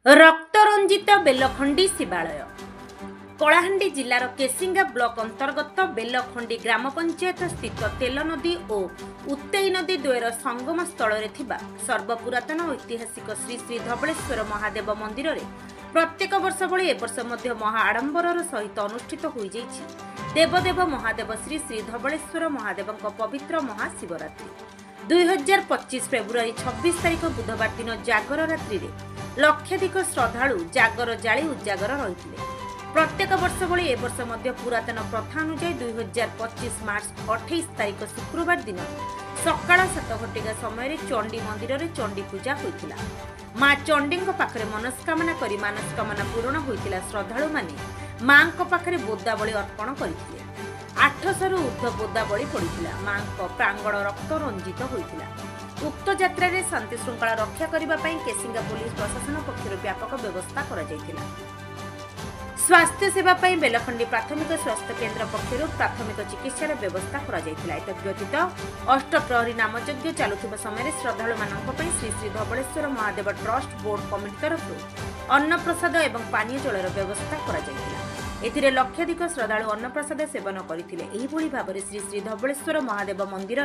रक्तरंजित बेलखंडी शिवालय कलाहांडी जिलार केसिंगा ब्लॉक अंतर्गत बेलखंडी ग्राम पंचायत स्थित तेल नदी और उत्तेई नदी द्वयर संगम स्थल सर्वपुरातन ऐतिहासिक श्री श्री धवलेश्वर महादेव मंदिर में प्रत्येक वर्ष भली एवर्ष मध्य महाआडंबर सहित अनुष्ठित हो देवदेव महादेव श्री श्री धवलेश्वर महादेव पवित्र महाशिवरात्रि 2025 फेब्रुआरी 26 तारिख बुधवार दिन जागर रात्रि लक्षाधिक श्रद्धालु जागर जाली उजागर रही प्रत्येक वर्ष भली ए वर्ष मध्य पुरातन प्रथा अनुसार 2025 मार्च 28 तारिख शुक्रवार दिन सकाळ 7 घटिका समय चंडी मंदिर में चंडी पूजा होता। माँ चंडी पाखरे मनस्कामना करी मानस्कामना पूरण होता। श्रद्धालु माने माँ पाखरे बोदाबली अर्पण करते। 800 रु ऊर्ध्व बोदाबली पड़ा। माँ प्रांगण रक्त रंजित होता। उक्त यात्रा रे शांति श्रृंखला रक्षा करने केसिंगा पुलिस प्रशासन पक्षर व्यापक व्यवस्था करा। स्वास्थ्य सेवा बेलखंडी प्राथमिक स्वास्थ्य केन्द्र पक्षर प्राथमिक चिकित्सार व्यवस्था व्यतीत अष्टप्रहरी नामयज्ञ चलुवा समय श्रद्धालु मानी Shri Shri Dhavaleshwar Mahadev trust board committee तरफ अन्नप्रसाद और पानीय जलर व्यवस्था कर लक्षाधिक श्रद्धालु अन्नप्रसाद सेवन करते। भाव श्री श्री धवलेश्वर महादेव मंदिर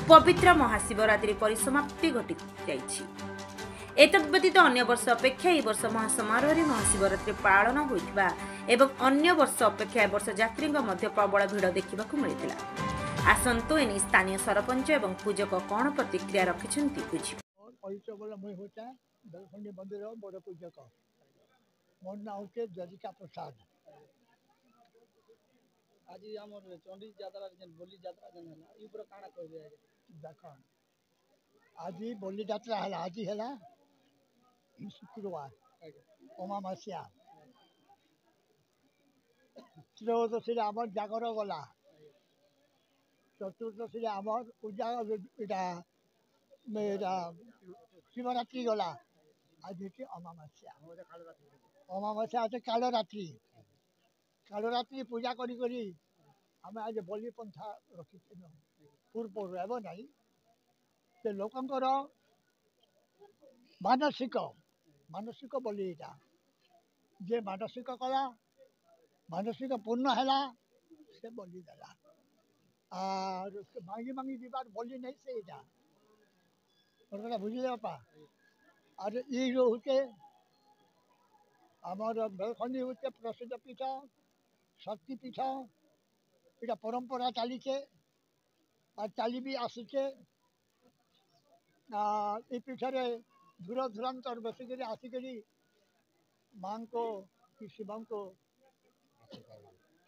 पवित्र महाशिवरात्रि परिसमाप्ति घटी जाइछि। एतद्व्यतीत अन्य वर्ष अपेक्षा ए वर्ष महासमारोह महाशिवरात्रि पालन होइथिबा एवं अन्य वर्ष अपेक्षा ए वर्ष यात्री प्रबल भिड़ देखा मिलता। आसंतु एनी स्थानीय सरपंच एवं पूजक कौन प्रतिक्रिया रखिछन्ति बुझिबा। बेलखंडी मंदिर बड़ पूजक मोर ना होते जजिका प्रसाद। आज हमर चंडी यात्रा बोली यात्रा जन हला ई पूरा काना कहबे देखो आज बोली यात्रा हला आज हला शुक्रवार अमावास्या त्रयोदशी आमर जागर गला चतुर्दशी आमर पूजा शिवरात्रि गला आज हूँ अमावास्या। अमावास्या आज काल रात्रि पूजा करी आम आज बलि पंथा रखी पूर्व एवं ना से लोकंर मानसिक बलि यहाँ जे मानसिक कला मानसिक पूर्ण है से बलि देला और मांगी मांगी दीबार बलि नहीं से बुझे बापा। और ये हूँ आमर बेलखंडी हूँ प्रसिद्ध पीठ शक्तिपीठ यहाँ परंपरा चलीचे और चली भी आसुचे। ये पीठरे दूर दूरांतर बसिक आसिक माँ को कि शिव को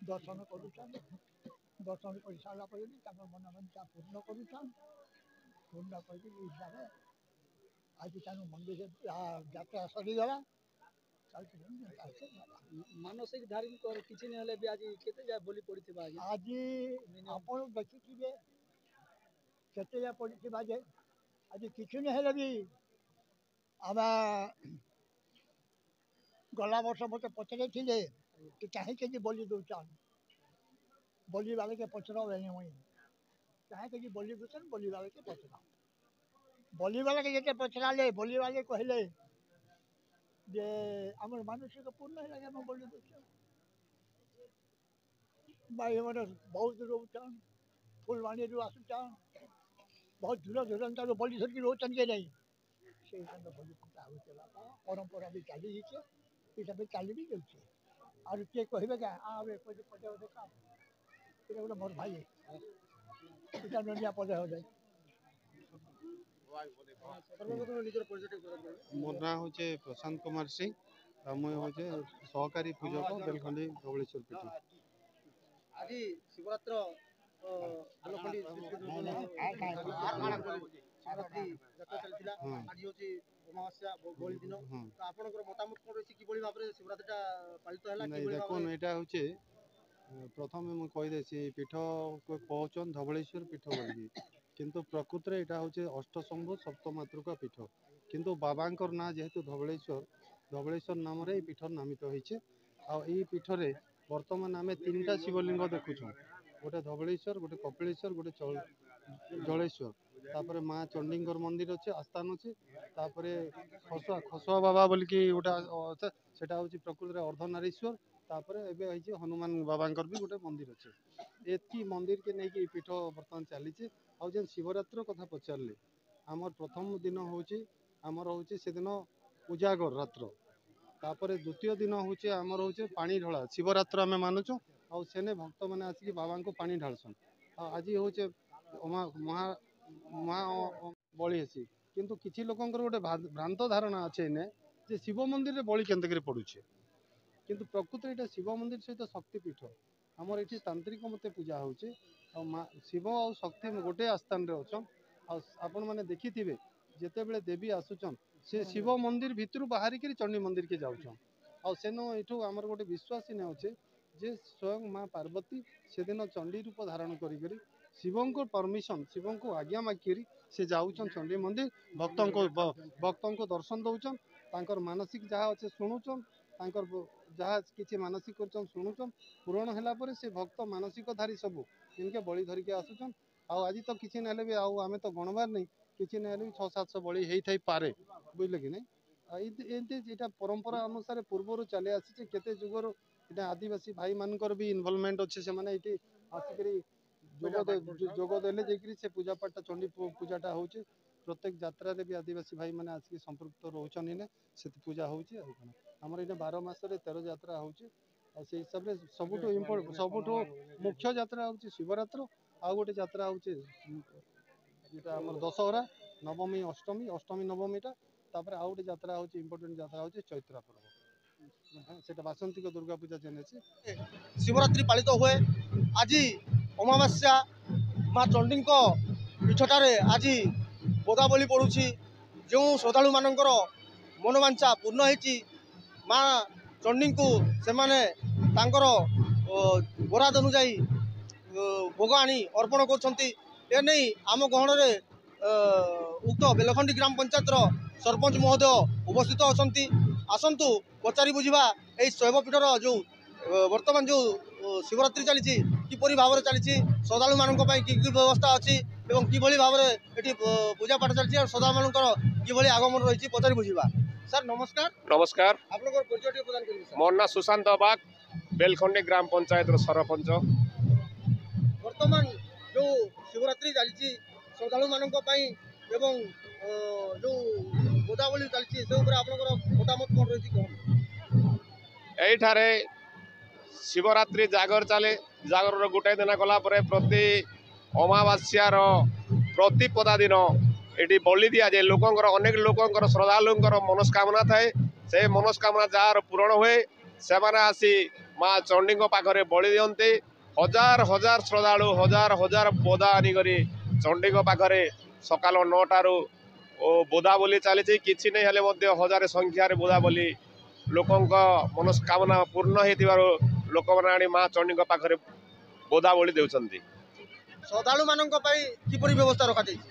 दर्शन करुछन। दर्शन कर सारा मनोवांछा पूर्ण करुछन। पूर्ण कर आज तेणु मंदिर यात्रा सरीगला। मानसिक धार्मिक किसी नहीं भी आज केते जा बोली पड़ी थी। आज आपण देखिए केते जा पड़ी थी आज किसी नहीं भी आम गला वर्ष मत पचारे कि कहीं बोली दौन बोली वाले के पचरा मुई कहीं बोली दूसन बोली वाले के पचरा बोली वाले के ये पचरा ले बोली वाले कहले जे आमर मानसिक पूर्ण है बोली दूसन भाई मैंने बहुत रोचन फुलवाणी आसुचान बहुत दूर दूरांतर बलि धरिकी रोचन के नहीं से बलि पूजा हो परंपरा भी चली भी चली भी जाऊे। और किए कहे क्या गोटे मोर भाई इटा ननिया पदे हो जाए। मोर ना हूँ प्रशांत कुमार सिंह मुझे हूँ सहकारी पूजक बेलखंडी धवलेश्वर पीठ। आज शिवरात्र बेलखंडी अमावास्या बोली दिन तो आपनकर मतामत कोन रही कि बोली भाबरे शिवरात्रिटा पालित हला कि बोली देखो एटा होचे प्रथम मु कहि देसी पीठ को कहचन धवलेश्वर पीठ बोली किंतु प्रकृत रे एटा होचे अष्टशंभु सप्तमातृका पीठ किंतु बाबांकर ना जेहेतु धवलेश्वर नाम रे पीठ नामित होइचे। आ ई पीठ रे वर्तमान आमे तीनटा शिवलिंग देखुछो गोटे धवलेश्वर गोटे कपिलेश्वर गोटे जलेश्वर तापर माँ चंडींकर मंदिर अच्छे आस्थान अच्छे तापर खसुआ बाबा बोलिकी गोटे अच्छे सेटा हूँ प्रकृति में अर्धनारीश्वर तापर एवं हनुमान बाबांकर भी गोटे मंदिर अच्छे एति मंदिर के नहीं कि पीठ बर्तमान चली आउ जेन शिवरात्र कथा पचारे आमर प्रथम दिन हूँ आमर हूँ से दिन उजागर रात्र तापर द्वितीय दिन हूँ आमर हूँ पानी ढला शिवरात्र आम मानुचु आउ सेने भक्त मैंने आसिक बाबा को पानी ढालसन आज हूँ महा महा बलि हेसी किंतु किसी लोकंकर गोटे भ्रांत धारणा अच्छे ने जे शिव मंदिर रे बलि केंतकरी पड़ुछे किंतु प्रकृति एटा शिव मंदिर सहित शक्तिपीठ आमर ये तांत्रिक मत पूजा होचे शिव और शक्ति गोटे आस्थान रे अछन आपण मैंने देखि थिबे जेते बेले देवी आसुचन से शिव मंदिर भितर बाहर कर चंडी मंदिर के जाऊछन आ सेनो एठू आमर गोटे विश्वास ने अच्छे जे स्वयं माँ पार्वती से दिन चंडी रूप धारण करी शिवं को परमिशन शिवं को आज्ञा मागिकी से जाऊन चंडी मंदिर भक्तों को दर्शन दौचन तांकर मानसिक जहाँ अच्छे शुणुचन तांकर जहाँ किसी मानसिक कर शुणुचन पूरण है से भक्त मानसिकधारी सब इनके बलि धरिके आसुचन आज तो किसी ना भी आम तो गणबार नहीं किसी ना 600-700 बलि होई पारे बुझले कि नहीं ये परंपरा अनुसार पूर्वर चली आसी केते जुगर इटा आदिवासी भाई मानकर भी इनवॉल्वमेंट अच्छे से माने ये आसिक जोगदेले जाकि से पूजा पाठ चंडी पूजाटा हो प्रत्येक यात्रा भी आदिवासी भाई मैंने आसिक संपृक्त रोचन इने से पूजा होमर ये 12 मासरे 13 यात्रा हो हिसाब से सबुठ मुख्य यात्रा हूँ शिवरात्र आउ गोटे यात्रा हूँ दशहरा नवमी अष्टमी अष्टमी नवमीटा तापर आउ गोटे यात्रा हूँ इम्पोर्टेंट यात्रा हूँ चैत्रा पर्व से बासंतिक दुर्गा पूजा जेने शिवरात्रि पालित हुए आज अमावास्या माँ चंडी पीठटारे आज बोदाबली पड़ुछि जो श्रद्धालु मानकर मनोवांछा पूर्ण होती माँ चंडी को से माने तांकर बराद अनुजाई भोग आनी अर्पण कर आम गहन उक्त बेलखंडी ग्राम पंचायत सरपंच महोदय उपस्थित अच्छा आसतु पचारि बुझा यही शैवपीठर जो वर्तमान जो शिवरात्रि चली किपरि भाव में चली श्रद्धालु मानक कि व्यवस्था अच्छी किभली भाव में ये पूजा पाठ चलती श्रद्धालु मान कि आगमन रही पचारि बुझा सर नमस्कार नमस्कार आपनकर परिचय प्रदान करिवे मोर ना सुशांत बाग बेलखंडी ग्राम पंचायत सरपंच वर्तमान जो शिवरात्रि चली श्रद्धालु मानक एवं जो गोदावली चलती से मतामत कौन रही एठारे शिवरात्रि जागर चले जागर गोटे दिन गला प्रति अमावास्यार प्रतिपदा दिन ये बलि दि जाए लोकंर अनेक लोकंर श्रद्धालुंकर मनस्कामना थाए से मनस्कामना जार पूरण हुए से आसी माँ चंडी पाखे बलि दियंते हजार हजार श्रद्धालु हजार हजार बोदा आनिक चंडी पाखे सकाल 9टारू बोदा बोली चली किसी नहीं हेले हजार संख्यार बोदा बोली लोकों मनस्कामना पूर्ण हो लोक मैंने माँ चंडी पाखे बोदा बोली देउछंती श्रद्धालु मानक किपरि व्यवस्था रखा जाइछि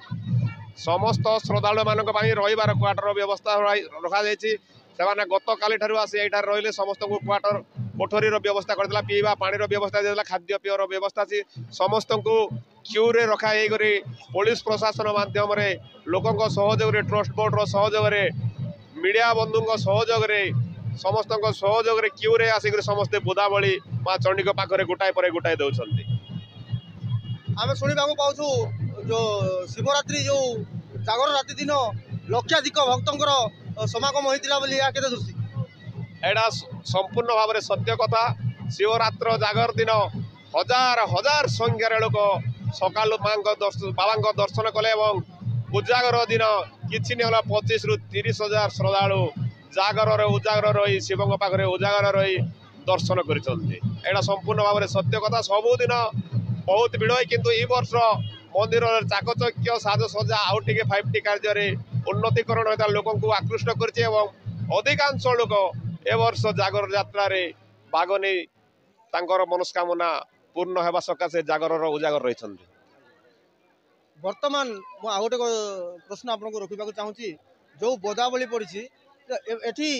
समस्त श्रद्धालु मानक रहिबार क्वार्टर व्यवस्था रखा जाइछि सेमाने गत काली ठारु आसी एठार रहिले समस्त को क्वार्टर कोठरी रो व्यवस्था करदेला पीवा पानी रो व्यवस्था देला खाद्य पेय रो व्यवस्था छी समस्त को क्यू रे रखा हे करी पुलिस प्रशासन माध्यम रे लोकों को सहयोग रे ट्रस्ट बोर्ड रो सहयोग रे मीडिया बंधु को सहयोग रे समस्त को सहयोग रे क्यू रे आसी समस्त बोदावली माँ चंडी पाखे गोटाए पर गोटाए दउछंती आम शुणा पाचु जो शिवरात्रि जो जागर राति दिन लक्षाधिक भक्तर समागम होता दृष्टि एटा संपूर्ण भाव में सत्य कथा शिवरात्र जागर दिन हजार हजार संख्यार लोक सकालु बाबा दर्शन कले उजागर दिन किसी नहीं 25 ରୁ 30 हजार श्रद्धालु जागर उजागर रही शिव पाखे उजागर रही दर्शन कर संपूर्ण भाव में सत्य कथा सबुदिन बहुत भिड़ किंतु ई वर्ष मंदिर चाकचक्य साजसजा आउ टे 5T कार्य उन्नतीकरण होता लोक आकृष्ट कर अधिकांश लोक ए वर्ष जागर यात्रा भाग नहीं तांकर मनस्कामना पूर्ण होगा सकाशे जागर उजागर रही वर्तमान मु आ गोटे प्रश्न आपको रखा चाहूँगी जो बोदावली पड़ी एठी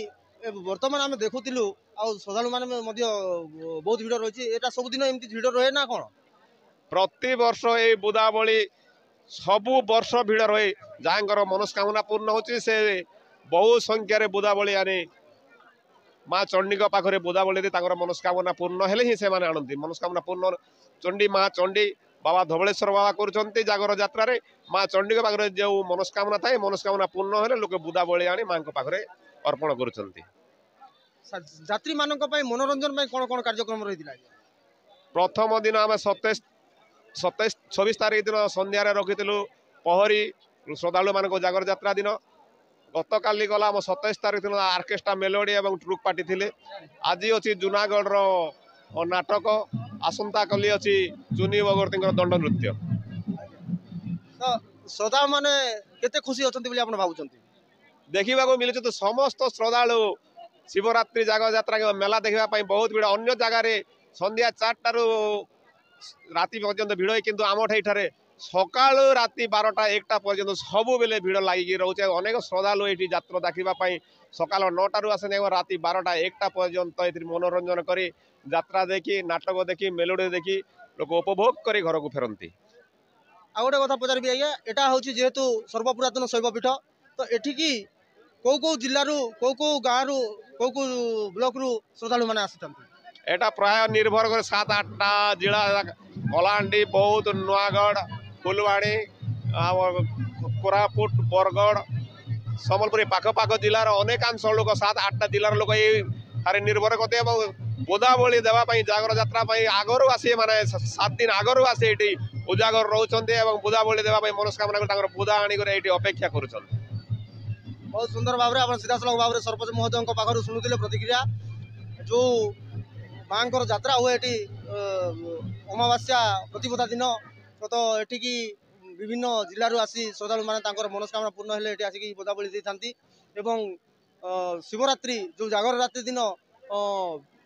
वर्तमान आम देखुलु आ श्रद्धालु मैंने बहुत भिड़ रही है सबुदिन एमती भिड़ रहे ना कौन प्रति वर्ष ये बोदावली सबु वर्ष भिड़ रहे जहाँ मनस्कामना पूर्ण होची से बहु संख्यार बुदावली आने माँ चंडी पाखे बुदावली मनस्कामना पूर्ण हेले ही से आणती मनस्कामना पूर्ण चंडी माँ चंडी बाबा धवलेश्वर बाबा कर जागर यात्रा माँ चंडी पाखे जो मनस्कामना थाए मनस्कामना पूर्ण हेले लोक बुदावली आनी माँ पाखे अर्पण कर यात्री मानक मनोरंजन कौन कौन कार्यक्रम रही प्रथम दिन आम 27 तारीख दिन संध्यार रखी पहरी श्रद्धालु मान जागर यात्रा दिन गत काली गला 27 तारीख दिन आर्केस्ट्रा मेलोडी और ट्रुप पार्टी थिले आज अच्छी जूनागढ़ नाटक आसंता कली अच्छी चुनी बगर्ती दंड नृत्य श्रद्धालु मैंने केते खुशी अच्छा भावुं देखा मिलूँ तो समस्त श्रद्धालु शिवरात्रि जागर यात्रा मेला देखा बहुत भिड़ अन्य जगार संध्या 4 राति पर्यंत भिड़ किंतु आम ठाई सका राति 12टा 1टा पर्यंत सबु बेले भिड़ लगिकी रोचे अनेक श्रद्धालु ये यात्रा देखा सका 9टारू आसे राति 12टा 1टा पर्यंत ये मनोरंजन कर यात्रा देखी नाटक देखी मेलोडी देखी लोक उपभोग कर घर को फेरती। आ गोटे कथा पचारि आज्ञा यहाँ हूँ जेहेतु सर्वपुरातन शैवपीठ तो एठिकी कौ जिलू कौ गाँव कौ ब्लॉक रु श्रद्धालु मैंने आसी एटा प्राय निर्भर कर 7-8टा जिला कलाहांडी बौद्ध नुआगढ़ फुलवाणी कोरापुट बरगढ़ सम्बलपुर पाखपाख जिलार अनेकांश लोक 7-8टा जिलार लोक ये निर्भर करते बुदावली देवाई जागर यात्रा आगर आसी माने 7 दिन आगर आसी ये उजागर रोचते बुदावली देवाई मनस्कामना बुदा आनिक अपेक्षा कर बहुत सुंदर भाव में सीधासल भाव में सरपंच महोदय पाखर शुणुले प्रतिक्रिया जो माँ यात्रा हुए ये अमावास्या प्रतिपदा दिन तो एठिकी विभिन्न जिलूर आसी श्रद्धालु मैंने मनस्कामना पूर्ण हेले ये आसिक बुदावली दे था शिवरात्रि जो जागर रात्रि दिन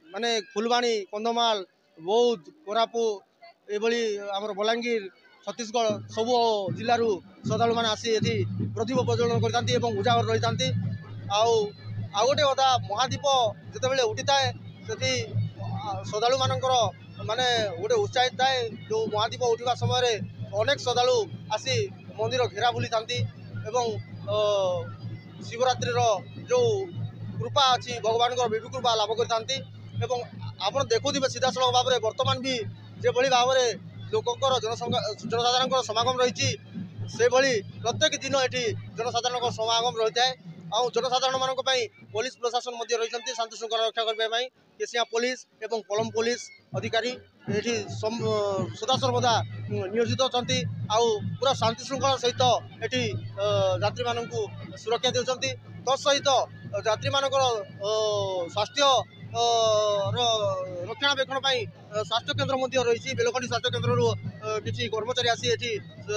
माने फुलवाणी कंधमाल बौद्ध कोरापुट ये आमर बलांगीर छत्तीसगढ़ सबू जिलूर श्रद्धालु मैंने आसी ये प्रदीप प्रज्वलन करते उजागर रही था आउ गोटे कथा महादीप जिते उठी थाए से श्रद्धालु मानकर माने गोटे उत्साहित थाए जो महादीप उठा समय अनेक श्रद्धालु आसी मंदिर घेरा बुली था शिवरात्रि जो कृपा अच्छी भगवान विभु कृपा लाभ करते आप देखुवे सीधासल भाव में बर्तमान भी जो भाव में लोकंर जनसाधारण समागम रही से प्रत्येक दिन ये जनसाधारण समागम रही है और जनसाधारण मानक पुलिस प्रशासन रही शांति श्रृंखला रक्षा करने केसिया पुलिस एवं पलम पुलिस अधिकारी ये सदा सर्वदा नियोजित अच्छा पूरा शांति श्रृंखला सहित ये यात्री मानक सुरक्षा देते तत्सहित यात्री मानक स्वास्थ्य रक्षणाबेक्षण स्वास्थ्य केन्द्र रही बेलखंडी स्वास्थ्य केन्द्र किसी कर्मचारी आसी ये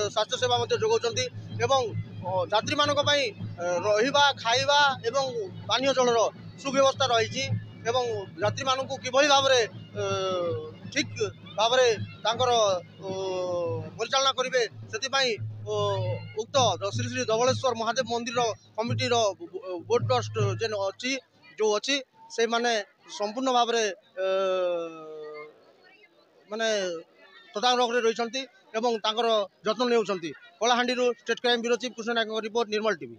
स्वास्थ्य सेवा जोगाउछन्ति एवं यात्री मानक रहिबा खाइबा एवं पानीय जलर सुव्यवस्था रही एवं यात्री मानक किभली भाव में ठीक भाव में परिचालना करेंगे से उक्त श्री श्री धवलेश्वर महादेव मंदिर कमिटी बोर्ड ट्रस्ट जेन अच्छी जो अच्छी से माने संपूर्ण भाव में माने तदारख रही जत्न ने Kalahandi state crime bureau chief Krishna Nayak report Nirmal TV.